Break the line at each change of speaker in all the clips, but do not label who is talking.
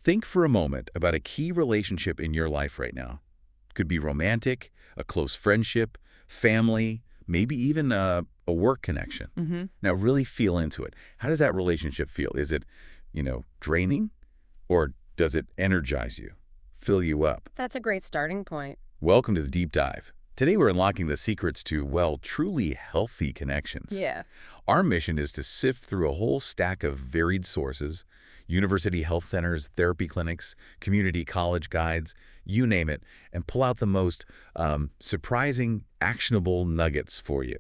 Think for a moment about a key relationship in your life right now. Could be romantic, a close friendship, family, maybe even a work connection.
Mm-hmm.
Now really feel into it. How does that relationship feel? Is it, draining? Or does it energize you, fill you up?
That's a great starting point.
Welcome to the Deep Dive. Today we're unlocking the secrets to, well, truly healthy connections.
Yeah.
Our mission is to sift through a whole stack of varied sources, university health centers, therapy clinics, community college guides, you name it, and pull out the most surprising, actionable nuggets for you.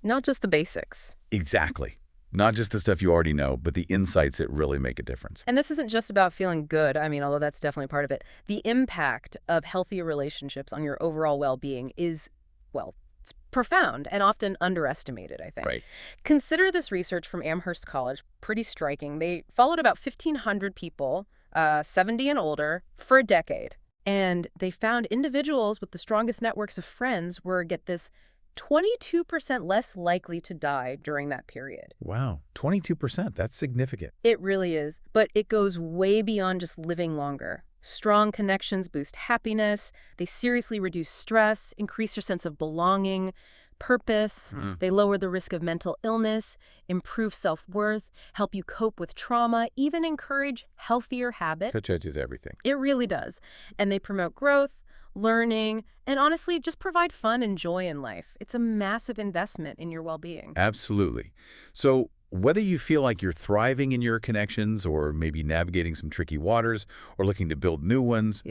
Not just the basics.
Exactly. Not just the stuff you already know, but the insights that really make a difference.
And this isn't just about feeling good. I mean, although that's definitely part of it. The impact of healthier relationships on your overall well-being is, well, it's profound and often underestimated, I think.
Right.
Consider this research from Amherst College, pretty striking. They followed about 1,500 people, 70 and older, for a decade. And they found individuals with the strongest networks of friends were, get this, 22% less likely to die during that period.
Wow, 22%. That's significant.
It really is, but it goes way beyond just living longer. Strong connections boost happiness, they seriously reduce stress, increase your sense of belonging, purpose, they lower the risk of mental illness, improve self-worth, help you cope with trauma, even encourage healthier habits.
That judges everything.
It really does. And they promote growth, learning, and honestly, just provide fun and joy in life. It's a massive investment in your well-being.
Absolutely. So whether you feel like you're thriving in your connections or maybe navigating some tricky waters or looking to build new ones,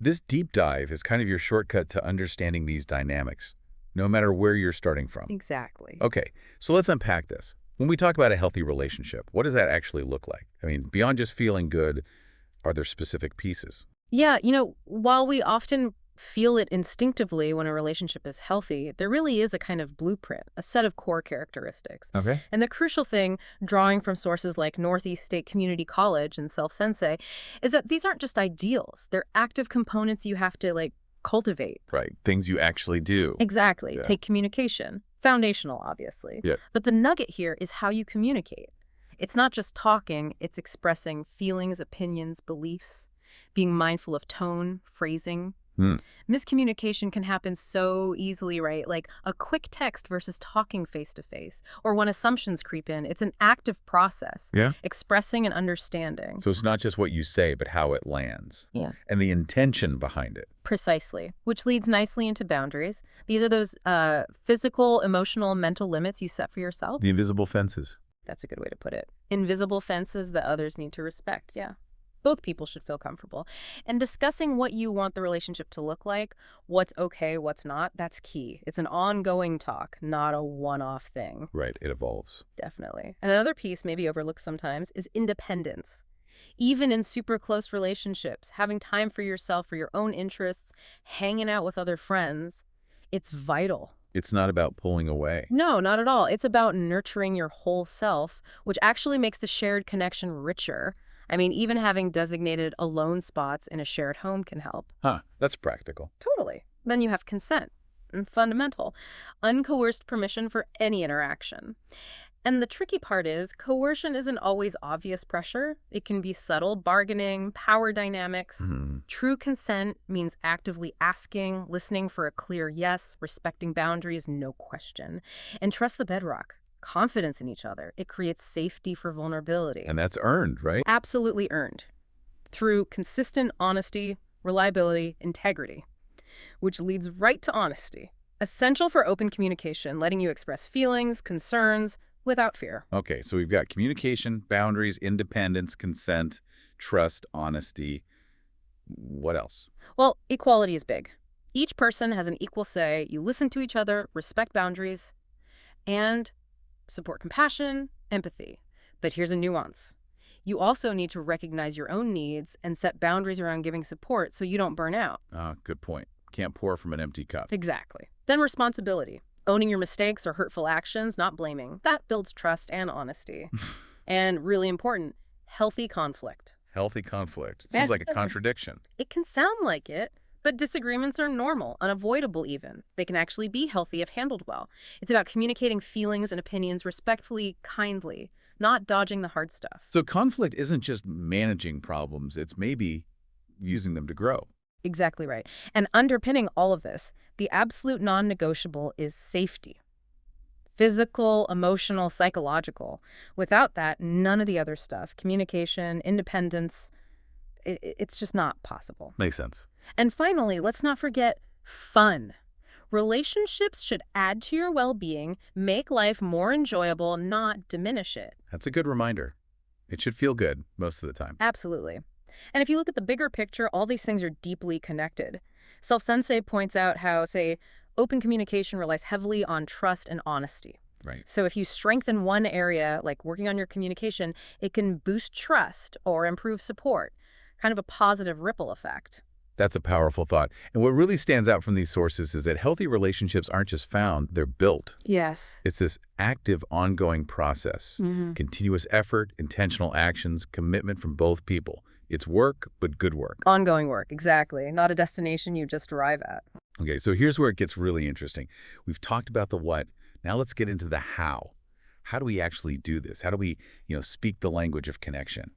this deep dive is kind of your shortcut to understanding these dynamics, no matter where you're starting from.
Exactly.
Okay, so let's unpack this. When we talk about a healthy relationship, what does that actually look like? I mean, beyond just feeling good, are there specific pieces?
Yeah, while we often feel it instinctively when a relationship is healthy, there really is a kind of blueprint, a set of core characteristics.
Okay.
And the crucial thing, drawing from sources like Northeast State Community College and Self-Sensei, is that these aren't just ideals. They're active components you have to, cultivate.
Right, things you actually do.
Exactly.
Yeah.
Take communication. Foundational, obviously.
Yeah.
But the nugget here is how you communicate. It's not just talking, it's expressing feelings, opinions, beliefs, being mindful of tone, phrasing. Miscommunication can happen so easily, right? Like a quick text versus talking face-to-face, or when assumptions creep in. It's an active process, expressing and understanding.
So it's not just what you say, but how it lands.
Yeah.
And the intention behind it.
Precisely, which leads nicely into boundaries. These are those physical, emotional, mental limits you set for yourself.
The invisible fences.
That's a good way to put it. Invisible fences that others need to respect, yeah. Both people should feel comfortable. And discussing what you want the relationship to look like, what's okay, what's not, that's key. It's an ongoing talk, not a one-off thing.
Right, it evolves.
Definitely. And another piece, maybe overlooked sometimes, is independence. Even in super close relationships, having time for yourself, for your own interests, hanging out with other friends, it's vital.
It's not about pulling away.
No, not at all. It's about nurturing your whole self, which actually makes the shared connection richer. I mean, even having designated alone spots in a shared home can help.
Huh, that's practical.
Totally. Then you have consent. And fundamental. Uncoerced permission for any interaction. And the tricky part is, coercion isn't always obvious pressure. It can be subtle bargaining, power dynamics. True consent means actively asking, listening for a clear yes, respecting boundaries, no question. And trust the bedrock. Confidence in each other. It creates safety for vulnerability.
And that's earned, right?
Absolutely earned. Through consistent honesty, reliability, integrity. Which leads right to honesty. Essential for open communication, letting you express feelings, concerns, without fear.
Okay, so we've got communication, boundaries, independence, consent, trust, honesty. What else?
Well, equality is big. Each person has an equal say. You listen to each other, respect boundaries, and support compassion, empathy. But here's a nuance. You also need to recognize your own needs and set boundaries around giving support so you don't burn out.
Good point. Can't pour from an empty cup.
Exactly. Then responsibility. Owning your mistakes or hurtful actions, not blaming. That builds trust and honesty. And really important, healthy conflict.
Healthy conflict. Seems like a contradiction.
It can sound like it, but disagreements are normal, unavoidable even. They can actually be healthy if handled well. It's about communicating feelings and opinions respectfully, kindly, not dodging the hard stuff.
So conflict isn't just managing problems, it's maybe using them to grow.
Exactly right. And underpinning all of this, the absolute non-negotiable is safety. Physical, emotional, psychological. Without that, none of the other stuff, communication, independence, it's just not possible.
Makes sense.
And finally, let's not forget fun. Relationships should add to your well-being, make life more enjoyable, not diminish it.
That's a good reminder. It should feel good most of the time.
Absolutely. And if you look at the bigger picture, all these things are deeply connected. Self-Sensei points out how, say, open communication relies heavily on trust and honesty.
Right.
So if you strengthen one area, like working on your communication, it can boost trust or improve support, kind of a positive ripple effect.
That's a powerful thought. And what really stands out from these sources is that healthy relationships aren't just found, they're built.
Yes.
It's this active, ongoing process. Continuous effort, intentional actions, commitment from both people. It's work, but good work.
Ongoing work, exactly. Not a destination you just arrive at.
Okay, so here's where it gets really interesting. We've talked about the what. Now let's get into the how. How do we actually do this? How do we, speak the language of connection,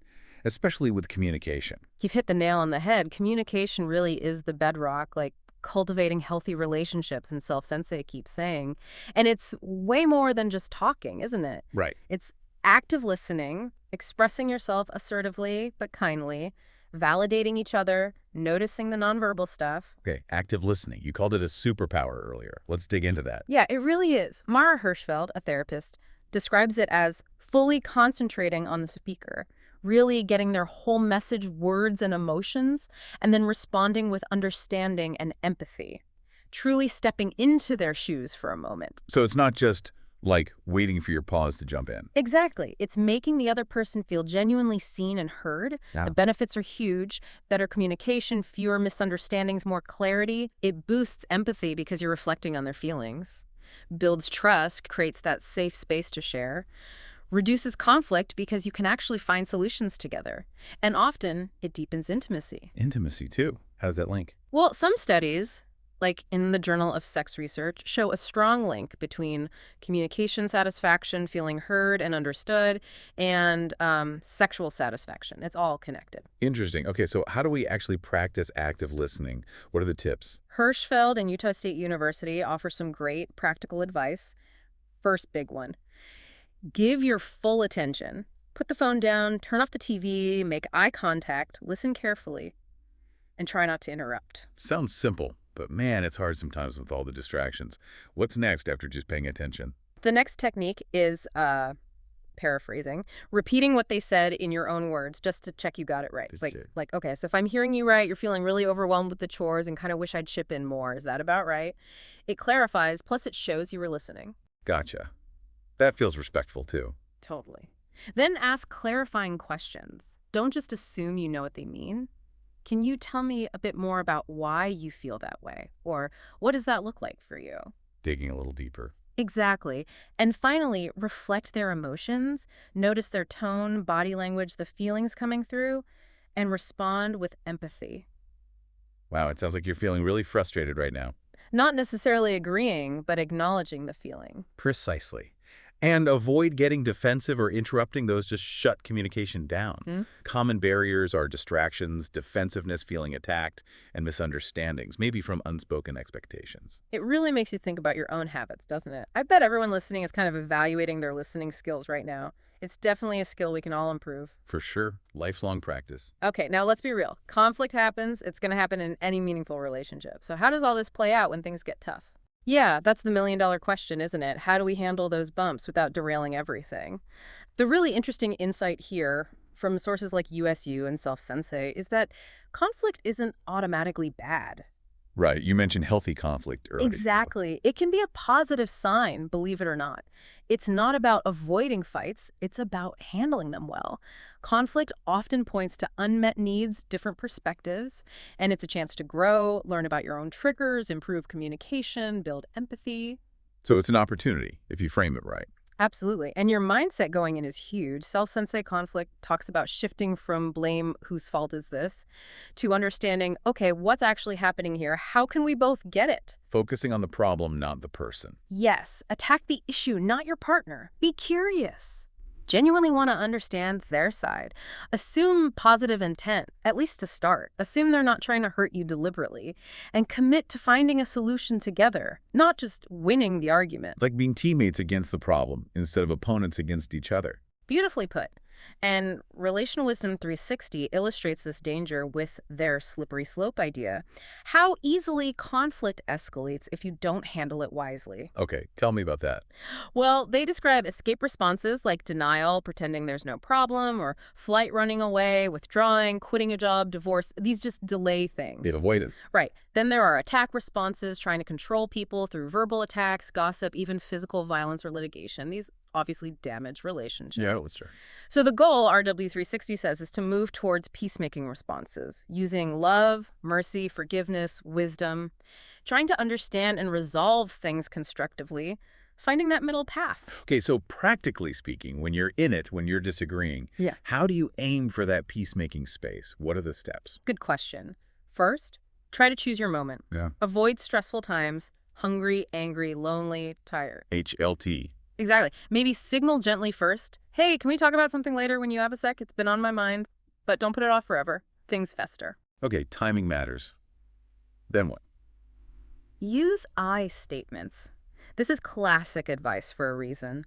especially with communication?
You've hit the nail on the head. Communication really is the bedrock, like cultivating healthy relationships, and Self-Sensei keeps saying. And it's way more than just talking, isn't it?
Right.
It's active listening, expressing yourself assertively but kindly, validating each other, noticing the nonverbal stuff.
Okay, active listening. You called it a superpower earlier. Let's dig into that.
Yeah, it really is. Mara Hirschfeld, a therapist, describes it as fully concentrating on the speaker, really getting their whole message, words, and emotions, and then responding with understanding and empathy, truly stepping into their shoes for a moment.
So it's not just like waiting for your pause to jump in.
Exactly. It's making the other person feel genuinely seen and heard.
Yeah.
The benefits are huge. Better communication, fewer misunderstandings, more clarity. It boosts empathy because you're reflecting on their feelings. Builds trust, creates that safe space to share. Reduces conflict because you can actually find solutions together. And often, it deepens intimacy.
Intimacy, too. How does that link?
Well, some studies, like in the Journal of Sex Research, show a strong link between communication satisfaction, feeling heard and understood, and sexual satisfaction. It's all connected.
Interesting. Okay, so how do we actually practice active listening? What are the tips?
Hirschfeld and Utah State University offer some great practical advice. First big one. Give your full attention. Put the phone down, turn off the TV, make eye contact, listen carefully, and try not to interrupt.
Sounds simple, but man, it's hard sometimes with all the distractions. What's next after just paying attention?
The next technique is, paraphrasing, repeating what they said in your own words just to check you got it right. It's like, okay, so if I'm hearing you right, you're feeling really overwhelmed with the chores and kind of wish I'd chip in more. Is that about right? It clarifies, plus it shows you were listening.
Gotcha. That feels respectful, too.
Totally. Then ask clarifying questions. Don't just assume you know what they mean. Can you tell me a bit more about why you feel that way? Or what does that look like for you?
Digging a little deeper.
Exactly. And finally, reflect their emotions, notice their tone, body language, the feelings coming through, and respond with empathy.
Wow, it sounds like you're feeling really frustrated right now.
Not necessarily agreeing, but acknowledging the feeling.
Precisely. And avoid getting defensive or interrupting. Those just shut communication down. Common barriers are distractions, defensiveness, feeling attacked, and misunderstandings, maybe from unspoken expectations.
It really makes you think about your own habits, doesn't it? I bet everyone listening is kind of evaluating their listening skills right now. It's definitely a skill we can all improve.
For sure. Lifelong practice.
Okay, now let's be real. Conflict happens. It's going to happen in any meaningful relationship. So how does all this play out when things get tough? Yeah, that's the million-dollar question, isn't it? How do we handle those bumps without derailing everything? The really interesting insight here from sources like USU and Self-Sensei is that conflict isn't automatically bad.
Right. You mentioned healthy conflict earlier.
Exactly. It can be a positive sign, believe it or not. It's not about avoiding fights. It's about handling them well. Conflict often points to unmet needs, different perspectives, and it's a chance to grow, learn about your own triggers, improve communication, build empathy.
So it's an opportunity if you frame it right.
Absolutely. And your mindset going in is huge. Self-Sensei conflict talks about shifting from blame, whose fault is this, to understanding, okay, what's actually happening here? How can we both get it?
Focusing on the problem, not the person.
Yes. Attack the issue, not your partner. Be curious. Genuinely want to understand their side. Assume positive intent, at least to start. Assume they're not trying to hurt you deliberately. And commit to finding a solution together, not just winning the argument.
It's like being teammates against the problem instead of opponents against each other.
Beautifully put. And Relational Wisdom 360 illustrates this danger with their slippery slope idea. How easily conflict escalates if you don't handle it wisely.
Okay, tell me about that.
Well, they describe escape responses like denial, pretending there's no problem, or flight running away, withdrawing, quitting a job, divorce. These just delay things.
They've avoided.
Right. Then there are attack responses, trying to control people through verbal attacks, gossip, even physical violence or litigation. These obviously damage relationships.
Yeah, that's true.
So the goal, RW360 says, is to move towards peacemaking responses, using love, mercy, forgiveness, wisdom, trying to understand and resolve things constructively, finding that middle path.
Okay, so practically speaking, when you're in it, when you're disagreeing,
Yeah.
how do you aim for that peacemaking space? What are the steps?
Good question. First, try to choose your moment.
Yeah.
Avoid stressful times, hungry, angry, lonely, tired.
HLT.
Exactly. Maybe signal gently first. Hey, can we talk about something later when you have a sec? It's been on my mind. But don't put it off forever. Things fester.
Okay, timing matters. Then what?
Use I statements. This is classic advice for a reason.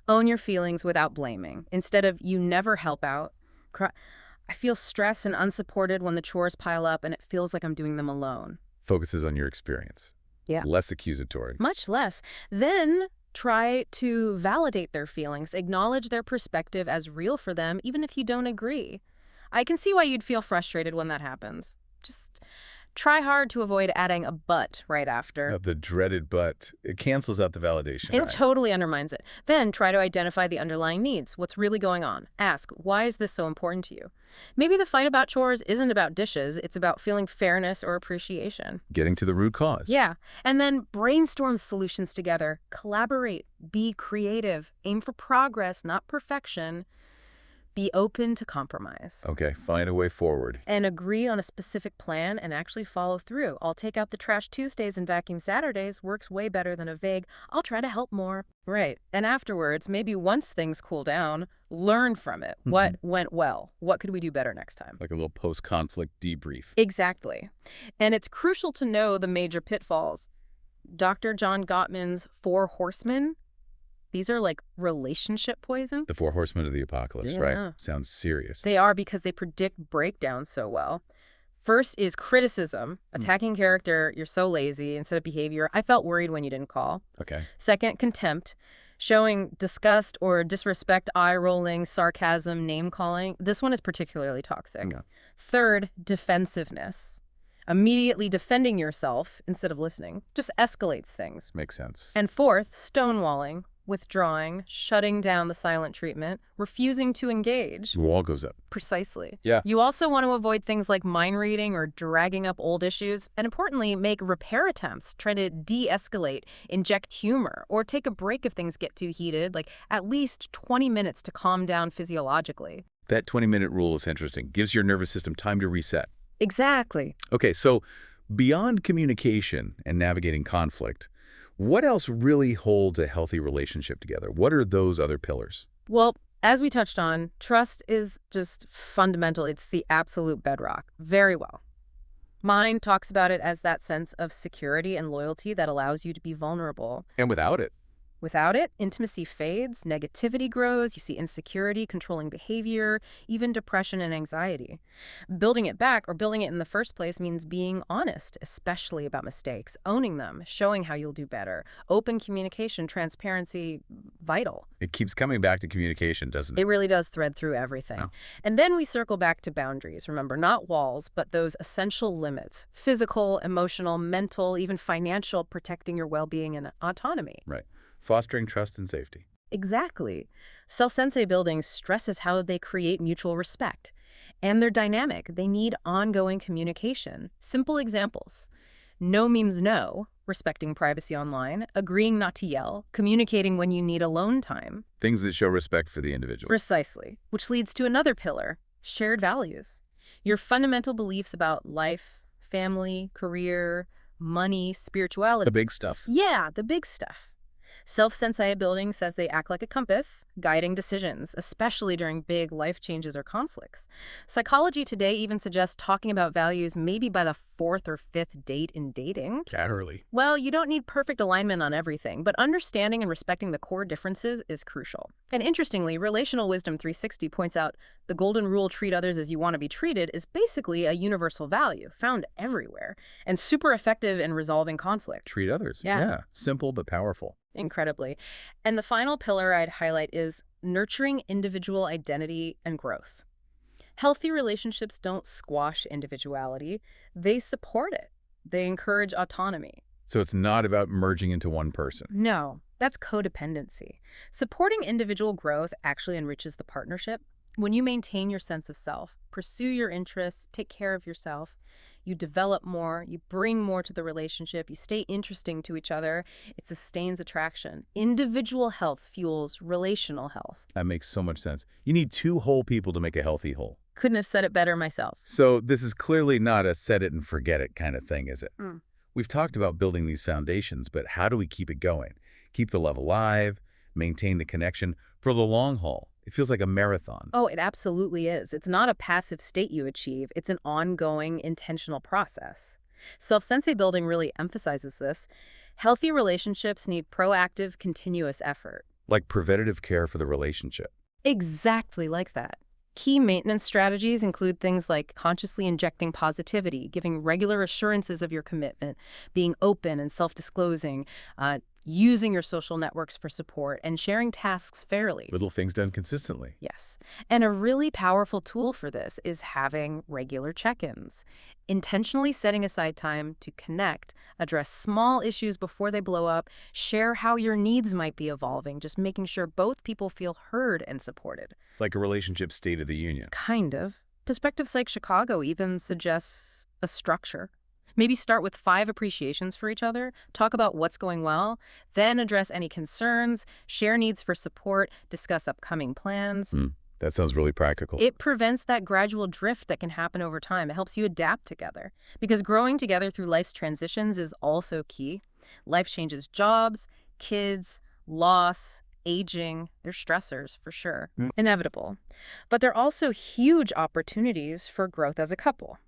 Own your feelings without blaming. Instead of, you never help out. I feel stressed and unsupported when the chores pile up and it feels like I'm doing them alone.
Focuses on your experience.
Yeah.
Less accusatory.
Much less. Then try to validate their feelings, acknowledge their perspective as real for them, even if you don't agree. I can see why you'd feel frustrated when that happens. Just try hard to avoid adding a but right after.
The dreaded but. It cancels out the validation.
It totally undermines it. Then try to identify the underlying needs. What's really going on? Ask, why is this so important to you? Maybe the fight about chores isn't about dishes. It's about feeling fairness or appreciation.
Getting to the root cause.
Yeah. And then brainstorm solutions together. Collaborate. Be creative. Aim for progress, not perfection. Be open to compromise.
Okay, find a way forward.
And agree on a specific plan and actually follow through. I'll take out the trash Tuesdays and vacuum Saturdays works way better than a vague, I'll try to help more. Right. And afterwards, maybe once things cool down, learn from it. What went well? What could we do better next time?
Like a little post-conflict debrief.
Exactly. And it's crucial to know the major pitfalls. Dr. John Gottman's 4 Horsemen. These are like relationship poison.
The 4 horsemen of the apocalypse, right? Sounds serious.
They are because they predict breakdowns so well. First is criticism, attacking character, you're so lazy, instead of behavior, I felt worried when you didn't call.
Okay.
Second, contempt, showing disgust or disrespect, eye-rolling, sarcasm, name-calling. This one is particularly toxic.
Yeah.
Third, defensiveness. Immediately defending yourself instead of listening just escalates things.
Makes sense.
And fourth, stonewalling, withdrawing, shutting down the silent treatment, refusing to engage.
The wall goes up.
Precisely.
Yeah.
You also want to avoid things like mind reading or dragging up old issues, and importantly, make repair attempts. Try to de-escalate, inject humor, or take a break if things get too heated, like at least 20 minutes to calm down physiologically.
That 20-minute rule is interesting. Gives your nervous system time to reset.
Exactly.
Okay, so beyond communication and navigating conflict, what else really holds a healthy relationship together? What are those other pillars?
Well, as we touched on, trust is just fundamental. It's the absolute bedrock. Very well. Mine talks about it as that sense of security and loyalty that allows you to be vulnerable.
And without it?
Without it, intimacy fades, negativity grows, you see insecurity, controlling behavior, even depression and anxiety. Building it back, or building it in the first place, means being honest, especially about mistakes, owning them, showing how you'll do better. Open communication, transparency, vital.
It keeps coming back to communication, doesn't it?
It really does thread through everything.
Oh.
And then we circle back to boundaries. Remember, not walls, but those essential limits. Physical, emotional, mental, even financial, protecting your well-being and autonomy.
Right. Fostering trust and safety.
Exactly. Self-sensei building stresses how they create mutual respect. And they're dynamic. They need ongoing communication. Simple examples. No means no, respecting privacy online, agreeing not to yell, communicating when you need alone time.
Things that show respect for the individual.
Precisely. Which leads to another pillar, shared values. Your fundamental beliefs about life, family, career, money, spirituality.
The big stuff.
Yeah, the big stuff. Self-sensei building says they act like a compass, guiding decisions, especially during big life changes or conflicts. Psychology today even suggests talking about values maybe by the fourth or fifth date in dating.
That early.
Well, you don't need perfect alignment on everything, but understanding and respecting the core differences is crucial. And interestingly, Relational Wisdom 360 points out the golden rule, treat others as you want to be treated, is basically a universal value found everywhere and super effective in resolving conflict.
Treat others.
Yeah.
Simple but powerful.
Incredibly. And the final pillar I'd highlight is nurturing individual identity and growth. Healthy relationships don't squash individuality, they support it. They encourage autonomy.
So it's not about merging into one person.
No, that's codependency. Supporting individual growth actually enriches the partnership. When you maintain your sense of self, pursue your interests, take care of yourself, you develop more, you bring more to the relationship, you stay interesting to each other, it sustains attraction. Individual health fuels relational health.
That makes so much sense. You need two whole people to make a healthy whole.
Couldn't have said it better myself.
So this is clearly not a set it and forget it kind of thing, is it?
Mm.
We've talked about building these foundations, but how do we keep it going? Keep the love alive, maintain the connection for the long haul. It feels like a marathon.
Oh, it absolutely is. It's not a passive state you achieve. It's an ongoing, intentional process. Self-sensei building really emphasizes this. Healthy relationships need proactive, continuous effort.
Like preventative care for the relationship.
Exactly like that. Key maintenance strategies include things like consciously injecting positivity, giving regular assurances of your commitment, being open and self-disclosing, using your social networks for support, and sharing tasks fairly.
Little things done consistently.
Yes. And a really powerful tool for this is having regular check-ins. Intentionally setting aside time to connect, address small issues before they blow up, share how your needs might be evolving, just making sure both people feel heard and supported.
Like a relationship state of the union.
Kind of. Perspective Psych Chicago even suggests a structure. Maybe start with 5 appreciations for each other, talk about what's going well, then address any concerns, share needs for support, discuss upcoming plans.
That sounds really practical.
It prevents that gradual drift that can happen over time. It helps you adapt together. Because growing together through life's transitions is also key. Life changes jobs, kids, loss, aging. They're stressors, for sure. Inevitable. But they're also huge opportunities for growth as a couple.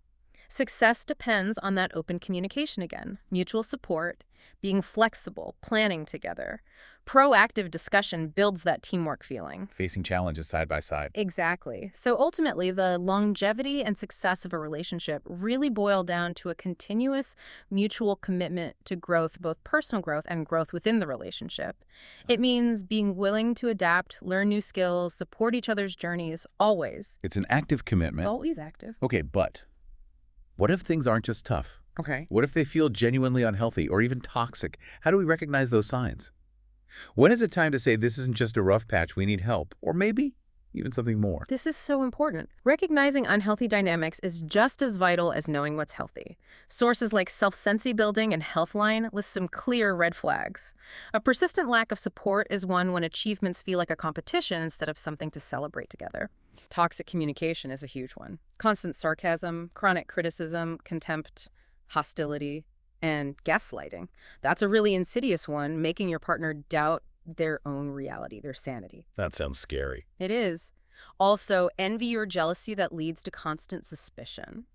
Success depends on that open communication again, mutual support, being flexible, planning together. Proactive discussion builds that teamwork feeling.
Facing challenges side by side.
Exactly. So ultimately, the longevity and success of a relationship really boil down to a continuous mutual commitment to growth, both personal growth and growth within the relationship. It means being willing to adapt, learn new skills, support each other's journeys, always.
It's an active commitment.
Always active.
Okay, but what if things aren't just tough?
Okay.
What if they feel genuinely unhealthy or even toxic? How do we recognize those signs? When is it time to say this isn't just a rough patch, we need help, or maybe even something more?
This is so important. Recognizing unhealthy dynamics is just as vital as knowing what's healthy. Sources like Self-Sensei Building and Healthline list some clear red flags. A persistent lack of support is one when achievements feel like a competition instead of something to celebrate together. Toxic communication is a huge one. Constant sarcasm, chronic criticism, contempt, hostility, and gaslighting. That's a really insidious one, making your partner doubt their own reality, their sanity.
That sounds scary.
It is. Also, envy or jealousy that leads to constant suspicion.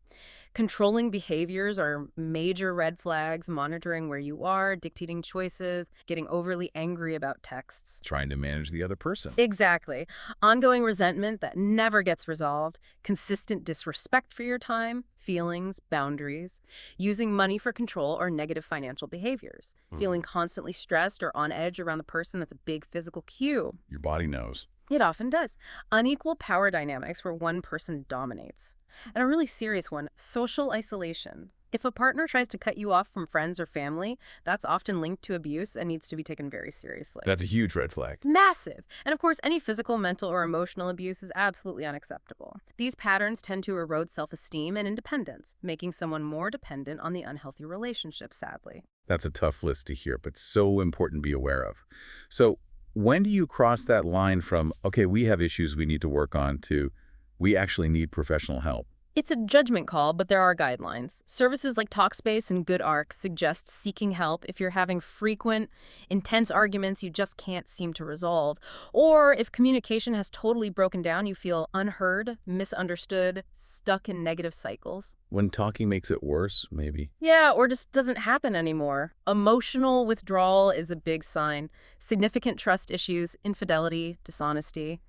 Controlling behaviors are major red flags, monitoring where you are, dictating choices, getting overly angry about texts.
Trying to manage the other person.
Exactly. Ongoing resentment that never gets resolved, consistent disrespect for your time, feelings, boundaries, using money for control or negative financial behaviors, feeling constantly stressed or on edge around the person. That's a big physical cue.
Your body knows.
It often does. Unequal power dynamics where one person dominates. And a really serious one, social isolation. If a partner tries to cut you off from friends or family, that's often linked to abuse and needs to be taken very seriously.
That's a huge red flag.
Massive. And of course, any physical, mental, or emotional abuse is absolutely unacceptable. These patterns tend to erode self-esteem and independence, making someone more dependent on the unhealthy relationship, sadly.
That's a tough list to hear, but so important to be aware of. So when do you cross that line from, okay, we have issues we need to work on, to we actually need professional help?
It's a judgment call, but there are guidelines. Services like Talkspace and GoodArc suggest seeking help if you're having frequent, intense arguments you just can't seem to resolve, or if communication has totally broken down, you feel unheard, misunderstood, stuck in negative cycles.
When talking makes it worse, maybe.
Yeah, or just doesn't happen anymore. Emotional withdrawal is a big sign. Significant trust issues, infidelity, dishonesty.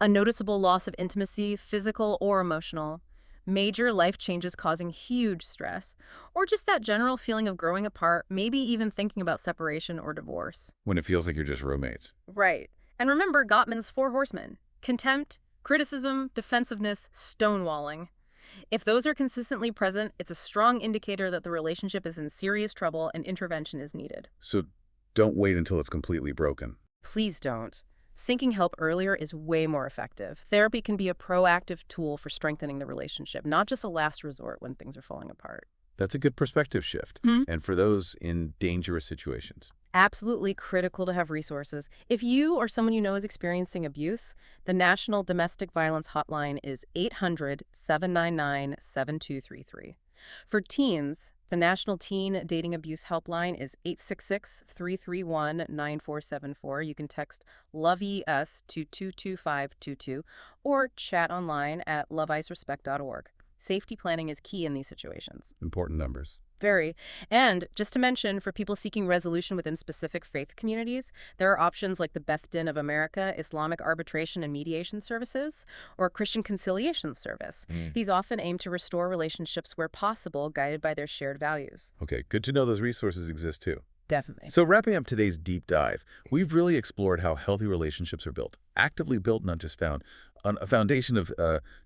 A noticeable loss of intimacy, physical or emotional. Major life changes causing huge stress. Or just that general feeling of growing apart, maybe even thinking about separation or divorce.
When it feels like you're just roommates.
Right. And remember Gottman's four horsemen: contempt, criticism, defensiveness, stonewalling. If those are consistently present, it's a strong indicator that the relationship is in serious trouble and intervention is needed.
So don't wait until it's completely broken.
Please don't. Seeking help earlier is way more effective. Therapy can be a proactive tool for strengthening the relationship, not just a last resort when things are falling apart.
That's a good perspective shift. And for those in dangerous situations.
Absolutely critical to have resources. If you or someone you know is experiencing abuse, the National Domestic Violence Hotline is 800-799-7233. For teens, the National Teen Dating Abuse Helpline is 866-331-9474. You can text LOVEYES to 22522 or chat online at loveicrespect.org. Safety planning is key in these situations.
Important numbers.
Very. And just to mention, for people seeking resolution within specific faith communities, there are options like the Beth Din of America Islamic Arbitration and Mediation Services or Christian Conciliation Service. These often aim to restore relationships where possible, guided by their shared values.
Okay, good to know those resources exist too.
Definitely.
So wrapping up today's deep dive, we've really explored how healthy relationships are built. Actively built, not just found, on a foundation of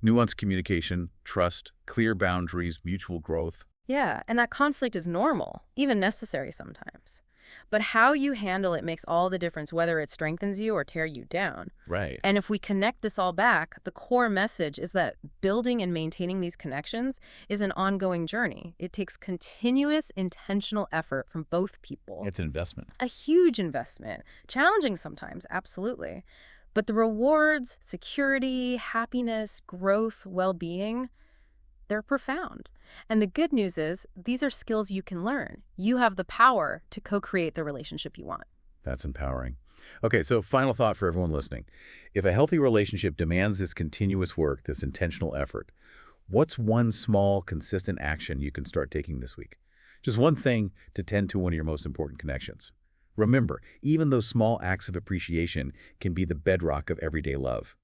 nuanced communication, trust, clear boundaries, mutual growth.
Yeah, and that conflict is normal, even necessary sometimes. But how you handle it makes all the difference, whether it strengthens you or tear you down.
Right.
And if we connect this all back, the core message is that building and maintaining these connections is an ongoing journey. It takes continuous, intentional effort from both people.
It's an investment.
A huge investment. Challenging sometimes, absolutely. But the rewards, security, happiness, growth, well-being, they're profound. And the good news is, these are skills you can learn. You have the power to co-create the relationship you want.
That's empowering. Okay, so final thought for everyone listening. If a healthy relationship demands this continuous work, this intentional effort, what's one small, consistent action you can start taking this week? Just one thing to tend to one of your most important connections. Remember, even those small acts of appreciation can be the bedrock of everyday love.